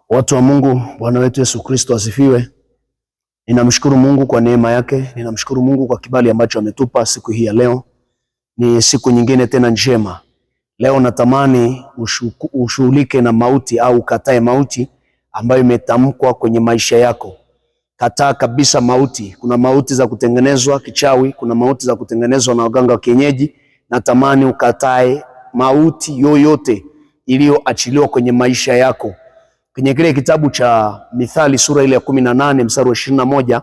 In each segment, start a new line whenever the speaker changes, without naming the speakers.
Watu wa Mungu, Bwana wetu Yesu Kristo asifiwe. Ninamshukuru Mungu kwa neema yake, ninamshukuru Mungu kwa kibali ambacho ametupa siku hii ya leo. Ni siku nyingine tena njema. Leo natamani ushughulike na mauti au katae mauti ambayo imetamkwa kwenye maisha yako. Kataa kabisa mauti. Kuna mauti za kutengenezwa kichawi, kuna mauti za kutengenezwa na waganga wa kienyeji. Natamani ukatae mauti yoyote iliyoachiliwa kwenye maisha yako. Kwenye kile kitabu cha Mithali sura ile ya 18 mstari wa 21,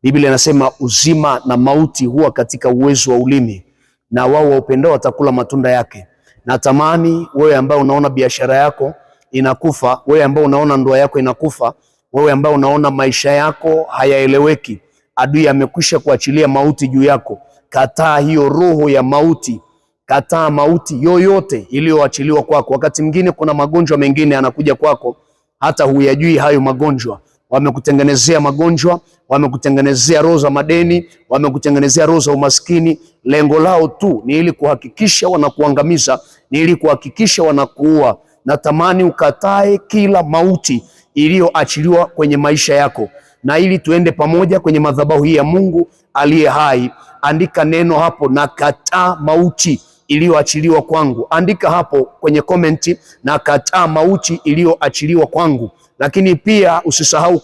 Biblia inasema uzima na mauti huwa katika uwezo wa ulimi, na wao waupendao watakula matunda yake. Natamani wewe ambao unaona biashara yako inakufa, wewe ambao unaona ndoa yako inakufa, wewe ambao unaona maisha yako hayaeleweki, adui amekwisha kuachilia mauti juu yako. Kataa hiyo roho ya mauti. Kataa mauti yoyote iliyoachiliwa kwako. Wakati mwingine kuna magonjwa mengine yanakuja kwako, hata huyajui hayo magonjwa. Wamekutengenezea magonjwa, wamekutengenezea roho za madeni, wamekutengenezea roho za umaskini. Lengo lao tu ni ili kuhakikisha wanakuangamiza, ni ili kuhakikisha wanakuua. Natamani ukatae kila mauti iliyoachiliwa kwenye maisha yako, na ili tuende pamoja kwenye madhabahu hii ya Mungu aliye hai. Andika neno hapo, na kataa mauti iliyoachiliwa kwangu. Andika hapo kwenye komenti, na kataa mauti iliyoachiliwa kwangu. Lakini pia usisahau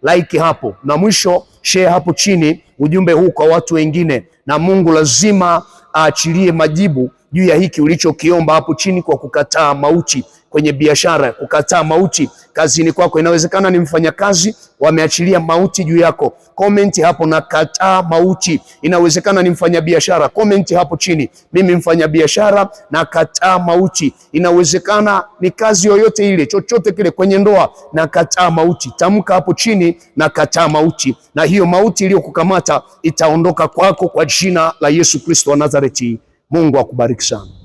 like hapo, na mwisho share hapo chini ujumbe huu kwa watu wengine, na Mungu lazima aachilie majibu juu ya hiki ulichokiomba hapo chini, kwa kukataa mauti kwenye biashara, kukataa mauti kazini kwako. Inawezekana ni mfanyakazi wameachilia mauti juu yako, comment hapo na kataa mauti. Inawezekana ni mfanyabiashara, comment hapo chini, mimi mfanyabiashara na kataa mauti. Inawezekana ni kazi yoyote ile, chochote kile, kwenye ndoa na kataa mauti. Tamka hapo chini na kataa mauti, na hiyo mauti iliyokukamata itaondoka kwako kwa jina la Yesu Kristo wa Nazareti. Mungu akubariki sana.